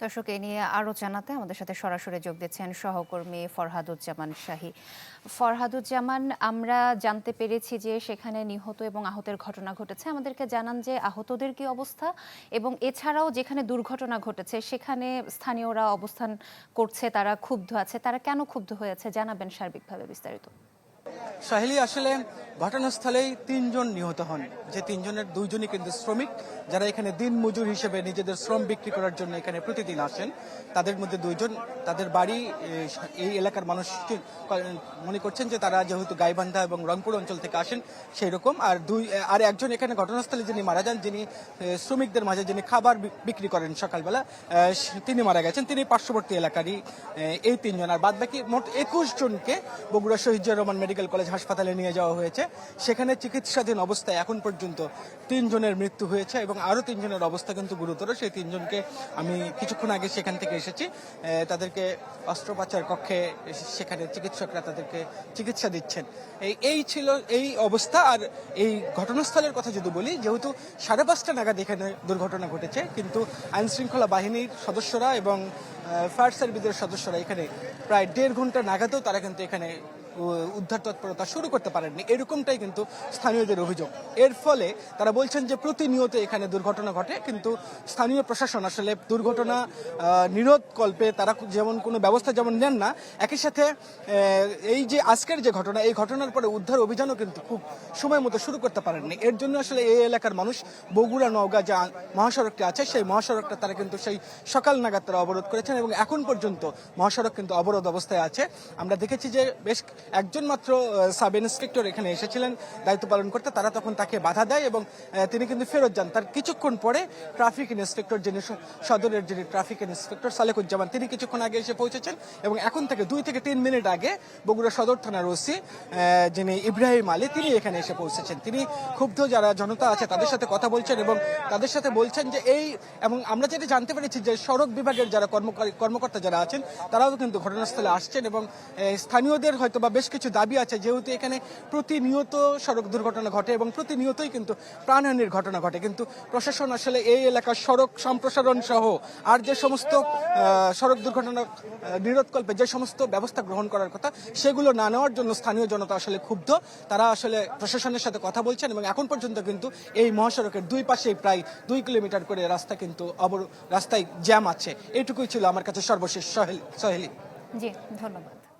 দর্শক এ নিয়ে আরও জানাতে আমাদের সাথে সরাসরি যোগ দিচ্ছেন সহকর্মী ফরহাদুজ্জামান শাহী। ফরহাদুজ্জামান, আমরা জানতে পেরেছি যে সেখানে নিহত এবং আহতের ঘটনা ঘটেছে। আমাদেরকে জানান যে আহতদের কি অবস্থা, এবং এছাড়াও যেখানে দুর্ঘটনা ঘটেছে সেখানে স্থানীয়রা অবস্থান করছে, তারা ক্ষুব্ধ আছে। তারা কেন ক্ষুব্ধ হয়েছে জানাবেন সার্বিকভাবে বিস্তারিত। সাহেলি, আসলে ঘটনাস্থলেই ৩ জন নিহত হন, যে ৩ জনের ২ জনই কিন্তু শ্রমিক, যারা এখানে দিন মজুর হিসেবে নিজেদের শ্রম বিক্রি করার জন্য এখানে প্রতিদিন আসেন। তাদের মধ্যে ২ জন, তাদের বাড়ি এই এলাকার মানুষ মনে করছেন যে তারা যেহেতু গাইবান্ধা এবং রংপুর অঞ্চল থেকে আসেন সেই রকম। আর একজন এখানে ঘটনাস্থলে যিনি মারা যান, যিনি শ্রমিকদের মাঝে যিনি খাবার বিক্রি করেন সকালবেলা, তিনি মারা গেছেন। তিনি পার্শ্ববর্তী এলাকারই এই ৩ জন। আর বাদ বাকি মোট ২১ জনকে বগুড়া শহীদ জিয়াউর রহমান মেডিকেল কলেজ হাসপাতালে নিয়ে যাওয়া হয়েছে। সেখানে চিকিৎসাধীন অবস্থায় এখন পর্যন্ত ৩ জনের মৃত্যু হয়েছে এবং আরও ৩ জনের অবস্থা কিন্তু গুরুতর। সেই ৩ জনকে আমি কিছুক্ষণ আগে সেখান থেকে এসেছি। তাদেরকে অস্ত্রোপচার কক্ষে সেখানে চিকিৎসকরা তাদেরকে চিকিৎসা দিচ্ছেন। এই ছিল এই অবস্থা। আর এই ঘটনাস্থলের কথা যদি বলি, যেহেতু 5:30 নাগাদ এখানে দুর্ঘটনা ঘটেছে, কিন্তু আইন শৃঙ্খলা বাহিনীর সদস্যরা এবং ফায়ার সার্ভিসের সদস্যরা এখানে প্রায় 1.5 ঘন্টা নাগাদও তারা কিন্তু এখানে উদ্ধার তৎপরতা শুরু করতে পারেননি, এরকমটাই কিন্তু স্থানীয়দের অভিযোগ। এর ফলে তারা বলছেন যে প্রতিনিয়ত এখানে দুর্ঘটনা ঘটে, কিন্তু স্থানীয় প্রশাসন আসলে দুর্ঘটনা নিরোধ কল্পে তারা যেমন কোনো ব্যবস্থা যেমন নেন না, একই সাথে এই যে আজকের যে ঘটনা, এই ঘটনার পরে উদ্ধার অভিযানও কিন্তু খুব সময় মতো শুরু করতে পারেননি। এর জন্য আসলে এই এলাকার মানুষ বগুড়া নওগাঁ যে মহাসড়কটি আছে, সেই মহাসড়কটা তারা কিন্তু সেই সকাল নাগাদ তারা অবরোধ করেছেন এবং এখন পর্যন্ত মহাসড়ক কিন্তু অবরোধ অবস্থায় আছে। আমরা দেখেছি যে বেশ একজন মাত্র সাব ইন্সপেক্টর এখানে এসেছিলেন দায়িত্ব পালন করতে, তারা তখন তাকে বাধা দেয় এবং তিনি কিন্তু ফেরত যান। তার কিছুক্ষণ পরে ট্রাফিক ইন্সপেক্টর, যিনি সদরের যিনি ট্রাফিক ইন্সপেক্টর সালেকুজ্জামান, তিনি কিছুক্ষণ আগে এসে পৌঁছেছেন এবং এখন থেকে 2 থেকে 3 মিনিট আগে বগুড়া সদর থানার ওসি যিনি ইব্রাহিম আলী, তিনি এখানে এসে পৌঁছেছেন। তিনি ক্ষুব্ধ যারা জনতা আছে তাদের সাথে কথা বলছেন এবং তাদের সাথে বলছেন যে এবং আমরা যেটা জানতে পেরেছি যে সড়ক বিভাগের যারা কর্মকর্তা যারা আছেন তারাও কিন্তু ঘটনাস্থলে আসছেন এবং স্থানীয়দের হয়তো বা বেশ কিছু দাবি আছে, যেহেতু এখানে প্রতিনিয়ত সড়ক দুর্ঘটনা ঘটে এবং প্রতিনিয়তই কিন্তু প্রাণহানির ঘটনা ঘটে, কিন্তু প্রশাসন আসলে এই এলাকার সড়ক সম্প্রসারণ সহ আর যে সমস্ত সড়ক দুর্ঘটনা নিরোধকল্পে যে সমস্ত ব্যবস্থা গ্রহণ করার কথা সেগুলো না নেওয়ার জন্য স্থানীয় জনতা আসলে ক্ষুব্ধ। তারা আসলে প্রশাসনের সাথে কথা বলছেন এবং এখন পর্যন্ত কিন্তু এই মহাসড়কের 2 পাশেই প্রায় 2 কিলোমিটার করে রাস্তা কিন্তু রাস্তায় জ্যাম আছে। এইটুকুই ছিল আমার কাছে সর্বশেষ। সহেলি। জি, ধন্যবাদ।